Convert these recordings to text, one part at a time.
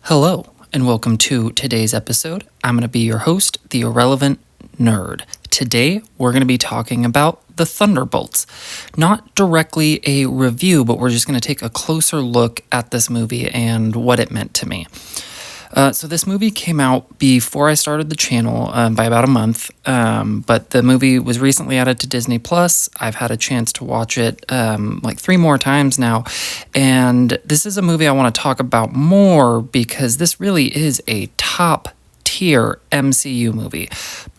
Hello, and welcome to today's episode. I'm going to be your host, the Irrelevant Nerd. Today, we're going to be talking about the Thunderbolts. Not directly a review, but we're just going to take a closer look at this movie and what it meant to me. So this movie came out before I started the channel by about a month, but the movie was recently added to Disney+. I've had a chance to watch it like 3 more times now, and this is a movie I want to talk about more because this really is a top-tier MCU movie.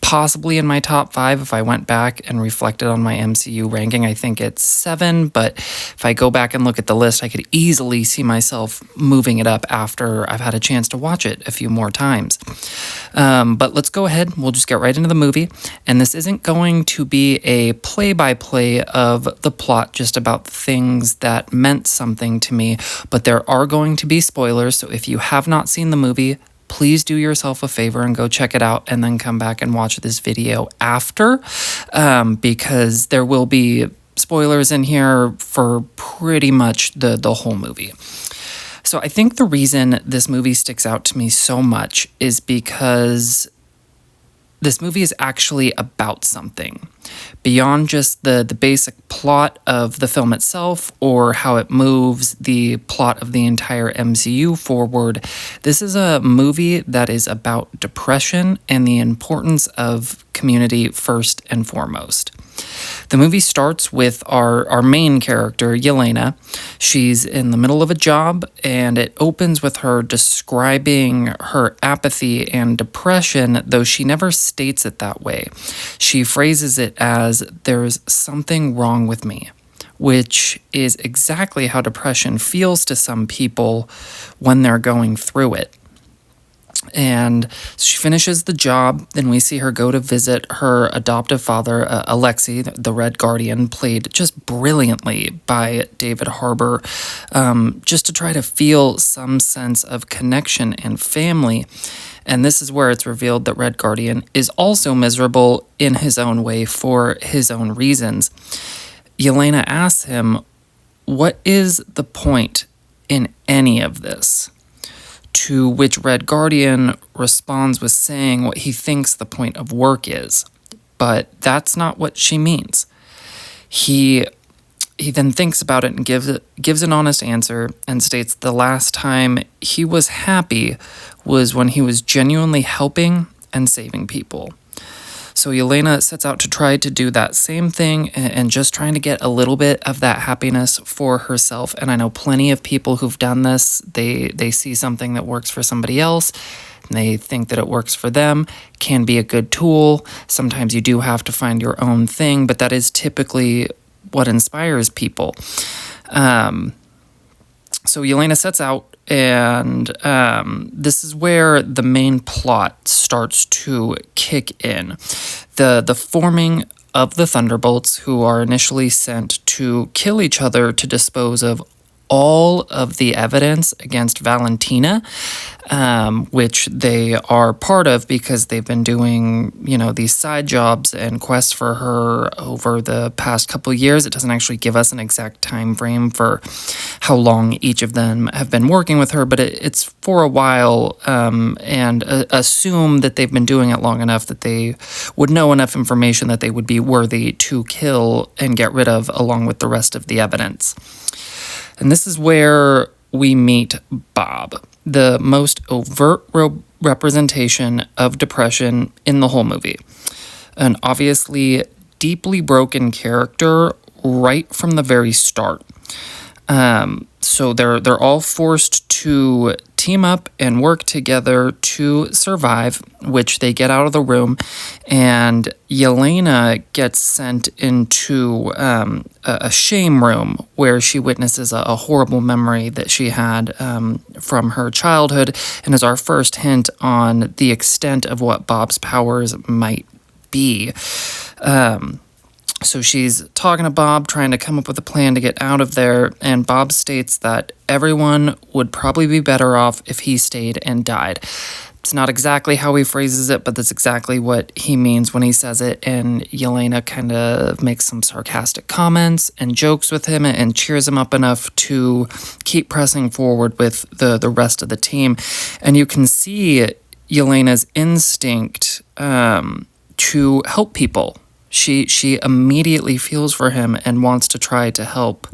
Possibly in my top 5 if I went back and reflected on my MCU ranking. I think it's 7, but if I go back and look at the list, I could easily see myself moving it up after I've had a chance to watch it a few more times. But let's go ahead. We'll just get right into the movie. And this isn't going to be a play-by-play of the plot, just about things that meant something to me, but there are going to be spoilers, so if you have not seen the movie, please do yourself a favor and go check it out and then come back and watch this video after, because there will be spoilers in here for pretty much the whole movie. So I think the reason this movie sticks out to me so much is because this movie is actually about something. Beyond just the basic plot of the film itself or how it moves the plot of the entire MCU forward, this is a movie that is about depression and the importance of community first and foremost. The movie starts with our main character, Yelena. She's in the middle of a job, and it opens with her describing her apathy and depression, though she never states it that way. She phrases it as, "There's something wrong with me," which is exactly how depression feels to some people when they're going through it. And she finishes the job, then we see her go to visit her adoptive father, Alexei, the Red Guardian, played just brilliantly by David Harbour, just to try to feel some sense of connection and family. And this is where it's revealed that Red Guardian is also miserable in his own way for his own reasons. Yelena asks him, "What is the point in any of this?" To which Red Guardian responds with saying what he thinks the point of work is. But that's not what she means. He then thinks about it and gives an honest answer and states the last time he was happy was when he was genuinely helping and saving people. So Yelena sets out to try to do that same thing and just trying to get a little bit of that happiness for herself. And I know plenty of people who've done this. They see something that works for somebody else, and they think that it works for them. Can be a good tool. Sometimes you do have to find your own thing, but that is typically what inspires people. So Yelena sets out, and this is where the main plot starts to kick in. The forming of the Thunderbolts, who are initially sent to kill each other to dispose of all of the evidence against Valentina, which they are part of because they've been doing, these side jobs and quests for her over the past couple of years. It doesn't actually give us an exact time frame for how long each of them have been working with her, but it's for a while, and assume that they've been doing it long enough that they would know enough information that they would be worthy to kill and get rid of along with the rest of the evidence. And this is where we meet Bob, the most overt representation of depression in the whole movie. An obviously deeply broken character right from the very start. So they're all forced to team up and work together to survive, which they get out of the room, and Yelena gets sent into a shame room where she witnesses a horrible memory that she had from her childhood, and is our first hint on the extent of what Bob's powers might be. So she's talking to Bob, trying to come up with a plan to get out of there, and Bob states that everyone would probably be better off if he stayed and died. It's not exactly how he phrases it, but that's exactly what he means when he says it. And Yelena kind of makes some sarcastic comments and jokes with him and cheers him up enough to keep pressing forward with the rest of the team. And you can see Yelena's instinct to help people. She immediately feels for him and wants to try to help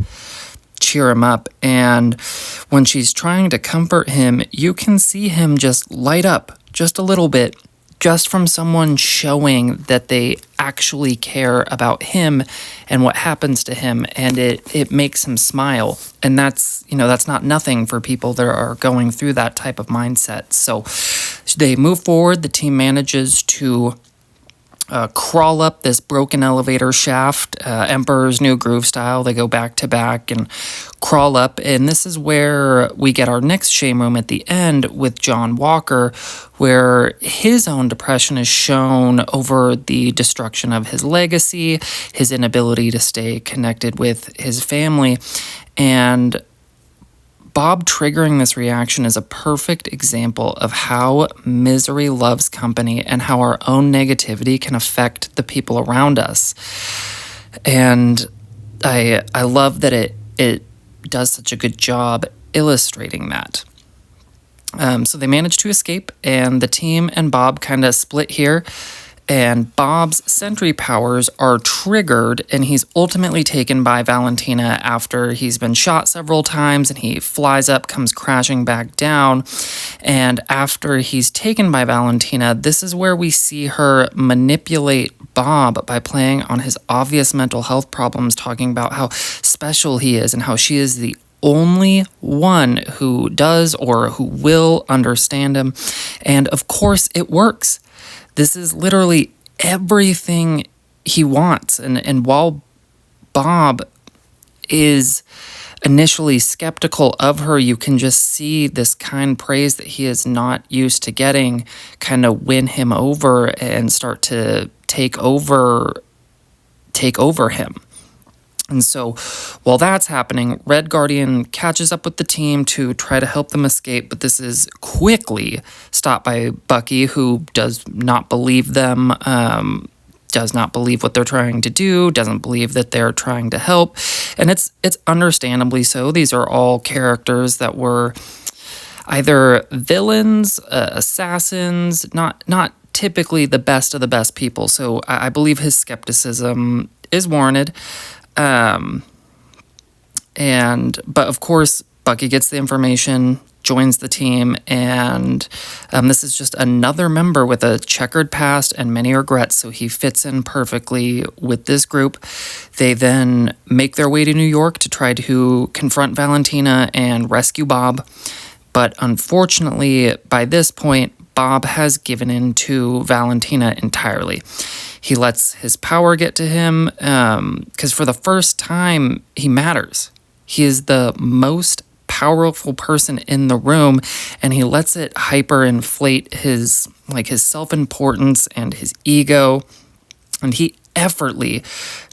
cheer him up. And when she's trying to comfort him, you can see him just light up just a little bit, just from someone showing that they actually care about him and what happens to him, and it makes him smile. And that's not nothing for people that are going through that type of mindset. So they move forward. The team manages to crawl up this broken elevator shaft, Emperor's New Groove style. They go back to back and crawl up. And this is where we get our next shame room at the end with John Walker, where his own depression is shown over the destruction of his legacy, his inability to stay connected with his family. And Bob triggering this reaction is a perfect example of how misery loves company and how our own negativity can affect the people around us. And I love that it does such a good job illustrating that. So they manage to escape, and the team and Bob kind of split here. And Bob's sentry powers are triggered, and he's ultimately taken by Valentina after he's been shot several times, and he flies up, comes crashing back down. And after he's taken by Valentina, this is where we see her manipulate Bob by playing on his obvious mental health problems, talking about how special he is and how she is the only one who does or who will understand him. And of course, it works. This is literally everything he wants. And while Bob is initially skeptical of her, you can just see this kind praise that he is not used to getting kind of win him over and start to take over him. And so while that's happening, Red Guardian catches up with the team to try to help them escape, but this is quickly stopped by Bucky, who does not believe them, does not believe what they're trying to do, doesn't believe that they're trying to help. And it's understandably so. These are all characters that were either villains, assassins, not typically the best of the best people. So I believe his skepticism is warranted. But of course, Bucky gets the information, joins the team, and this is just another member with a checkered past and many regrets, so he fits in perfectly with this group. They then make their way to New York to try to confront Valentina and rescue Bob, but unfortunately, by this point, Bob has given in to Valentina entirely. He lets his power get to him because for the first time, he matters. He is the most powerful person in the room, and he lets it hyperinflate his self-importance and his ego. And he effortlessly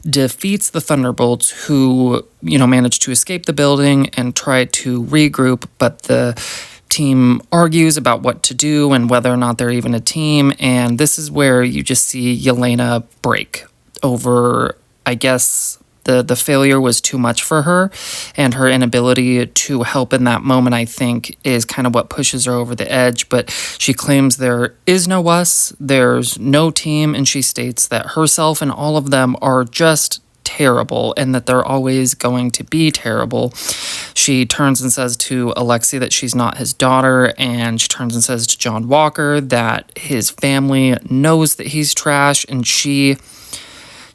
defeats the Thunderbolts, who manage to escape the building and try to regroup, but the team argues about what to do and whether or not they're even a team. And this is where you just see Yelena break over, I guess, the failure was too much for her, and her inability to help in that moment, I think, is kind of what pushes her over the edge. But she claims there is no us, there's no team, and she states that herself and all of them are just terrible and that they're always going to be terrible. She turns and says to Alexei that she's not his daughter, and she turns and says to John Walker that his family knows that he's trash, and she's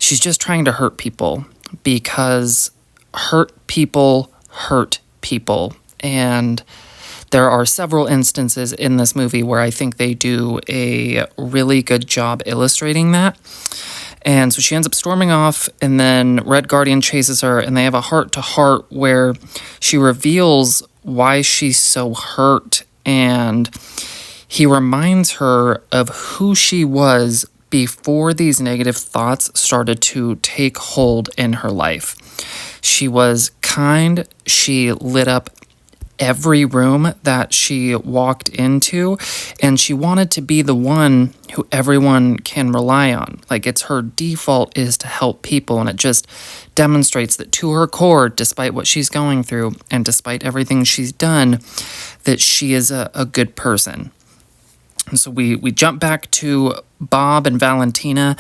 just trying to hurt people because hurt people hurt people. And there are several instances in this movie where I think they do a really good job illustrating that. And so she ends up storming off, and then Red Guardian chases her, and they have a heart-to-heart where she reveals why she's so hurt, and he reminds her of who she was before these negative thoughts started to take hold in her life. She was kind, she lit up every room that she walked into, and she wanted to be the one who everyone can rely on. Like, it's her default is to help people, and it just demonstrates that to her core, despite what she's going through and despite everything she's done, that she is a good person. And so we jump back to Bob and Valentina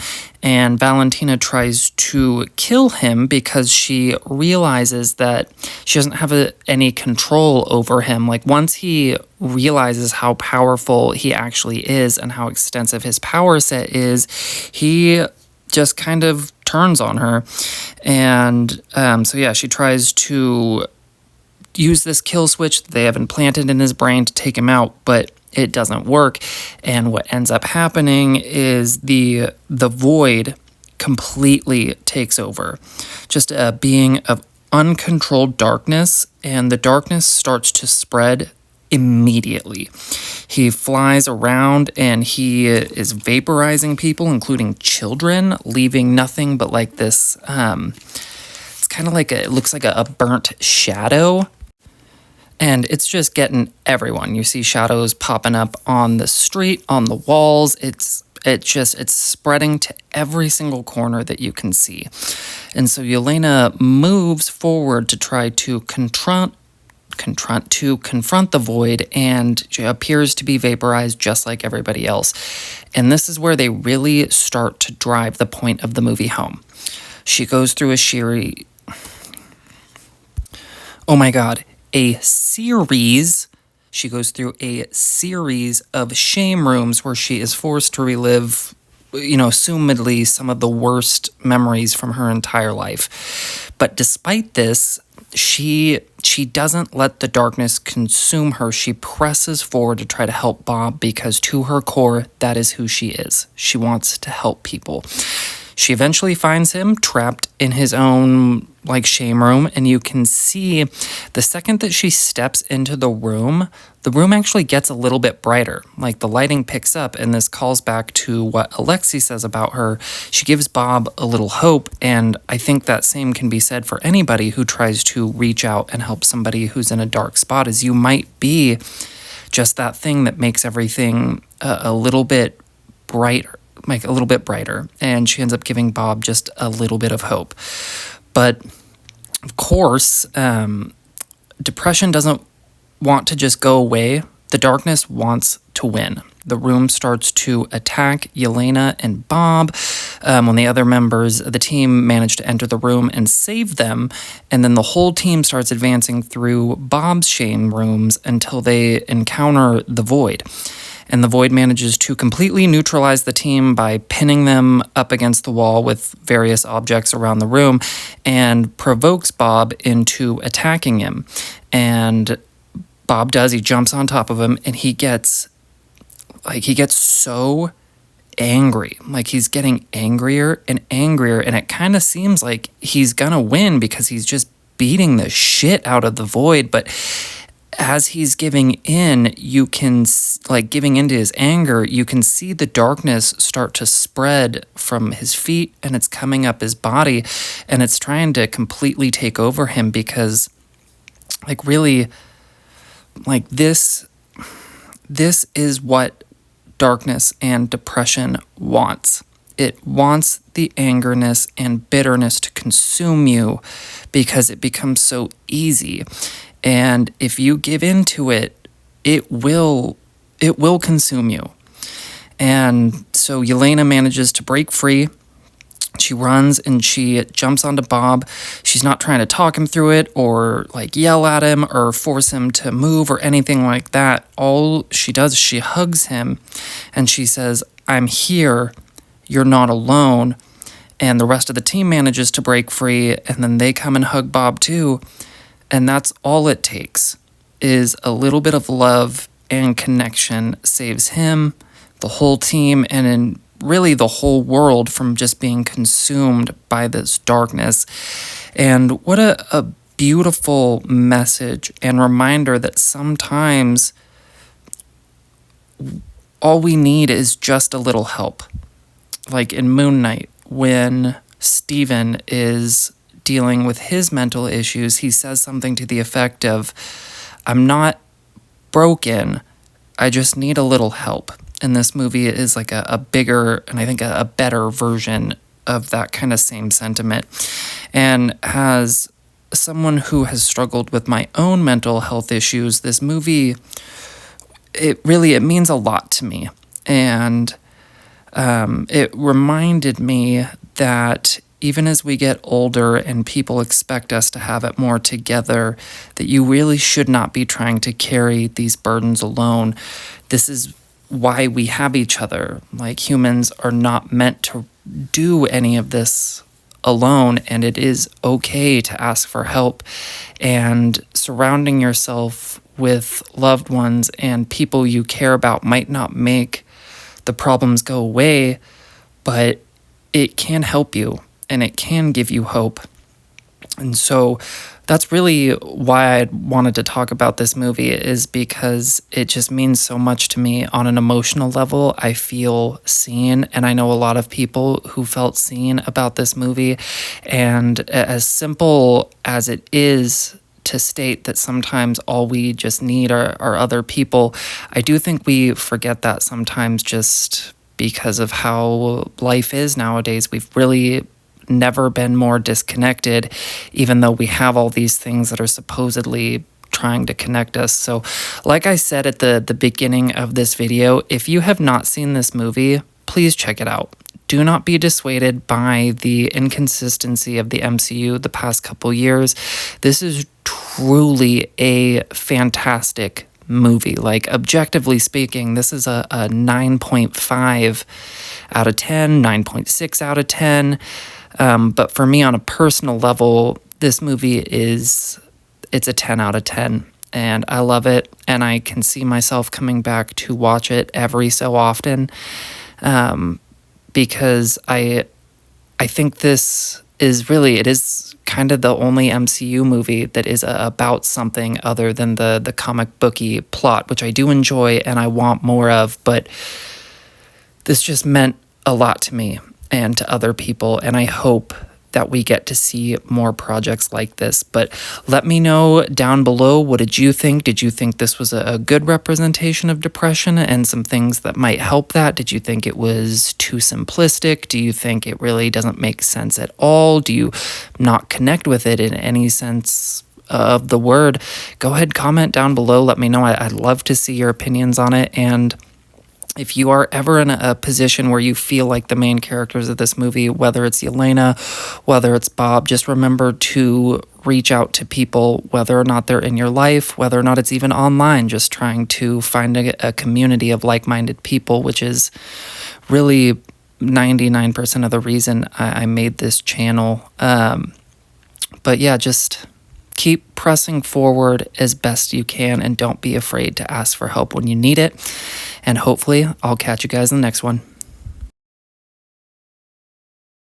tries to kill him because she realizes that she doesn't have any control over him. Like, once he realizes how powerful he actually is and how extensive his power set is, he just kind of turns on her. And she tries to use this kill switch that they have implanted in his brain to take him out, but it doesn't work. And what ends up happening is the void completely takes over. Just a being of uncontrolled darkness, and the darkness starts to spread immediately. He flies around and he is vaporizing people, including children, leaving nothing but like this, it's kind of like it looks like a burnt shadow. And it's just getting everyone. You see shadows popping up on the street, on the walls. It's spreading to every single corner that you can see. And so Yelena moves forward to try to confront the void, and she appears to be vaporized just like everybody else. And this is where they really start to drive the point of the movie home. She goes through a series of shame rooms where she is forced to relive, assumedly some of the worst memories from her entire life. But despite this, she doesn't let the darkness consume her. She presses forward to try to help Bob because to her core, that is who she is. She wants to help people. She eventually finds him trapped in his own shame room, and you can see the second that she steps into the room actually gets a little bit brighter. Like, the lighting picks up, and this calls back to what Alexi says about her. She gives Bob a little hope, and I think that same can be said for anybody who tries to reach out and help somebody who's in a dark spot, is you might be just that thing that makes everything a little bit brighter. And she ends up giving Bob just a little bit of hope. But of course, depression doesn't want to just go away. The darkness wants to win. The room starts to attack Yelena and Bob when the other members of the team manage to enter the room and save them. And then the whole team starts advancing through Bob's shame rooms until they encounter the void. And the void manages to completely neutralize the team by pinning them up against the wall with various objects around the room and provokes Bob into attacking him. And Bob does, he jumps on top of him, and he gets so angry. Like, he's getting angrier and angrier, and it kind of seems like he's gonna win because he's just beating the shit out of the void. But as he's giving in, you can, giving into his anger, you can see the darkness start to spread from his feet, and it's coming up his body, and it's trying to completely take over him because, this is what darkness and depression wants. It wants the angerness and bitterness to consume you because it becomes so easy. And if you give into it, it will consume you. And so Yelena manages to break free. She runs and she jumps onto Bob. She's not trying to talk him through it or yell at him or force him to move or anything like that. All she does is she hugs him and she says, "I'm here. You're not alone." And the rest of the team manages to break free, and then they come and hug Bob too. And that's all it takes, is a little bit of love and connection saves him, the whole team, and really the whole world from just being consumed by this darkness. And what a beautiful message and reminder that sometimes all we need is just a little help. Like in Moon Knight, when Steven is dealing with his mental issues, he says something to the effect of, I'm not broken. I just need a little help. And this movie is like a bigger and I think a better version of that kind of same sentiment. And as someone who has struggled with my own mental health issues, this movie, it means a lot to me. And it reminded me that even as we get older and people expect us to have it more together, that you really should not be trying to carry these burdens alone. This is why we have each other. Like, humans are not meant to do any of this alone, and it is okay to ask for help. And surrounding yourself with loved ones and people you care about might not make the problems go away, but it can help you and it can give you hope. And so that's really why I wanted to talk about this movie, is because it just means so much to me on an emotional level. I feel seen, and I know a lot of people who felt seen about this movie. And as simple as it is to state that sometimes all we just need are other people, I do think we forget that sometimes just because of how life is nowadays. We've really never been more disconnected, even though we have all these things that are supposedly trying to connect us. So like I said at the beginning of this video, if you have not seen this movie, please check it out. Do not be dissuaded by the inconsistency of the MCU the past couple years. This is truly a fantastic movie. Like, objectively speaking, this is a 9.5 out of 10, 9.6 out of 10. But for me, on a personal level, this movie it's a 10 out of 10. And I love it. And I can see myself coming back to watch it every so often. Because I think this is really, it is kind of the only MCU movie that is about something other than the comic booky plot, which I do enjoy and I want more of, but this just meant a lot to me and to other people, and I hope that we get to see more projects like this. But let me know down below, what did you think? Did you think this was a good representation of depression and some things that might help that? Did you think it was too simplistic? Do you think it really doesn't make sense at all? Do you not connect with it in any sense of the word? Go ahead, comment down below. Let me know. I'd love to see your opinions on it. And if you are ever in a position where you feel like the main characters of this movie, whether it's Yelena, whether it's Bob, just remember to reach out to people, whether or not they're in your life, whether or not it's even online, just trying to find a community of like-minded people, which is really 99% of the reason I made this channel. But yeah, just keep pressing forward as best you can, and don't be afraid to ask for help when you need it. And hopefully I'll catch you guys in the next one.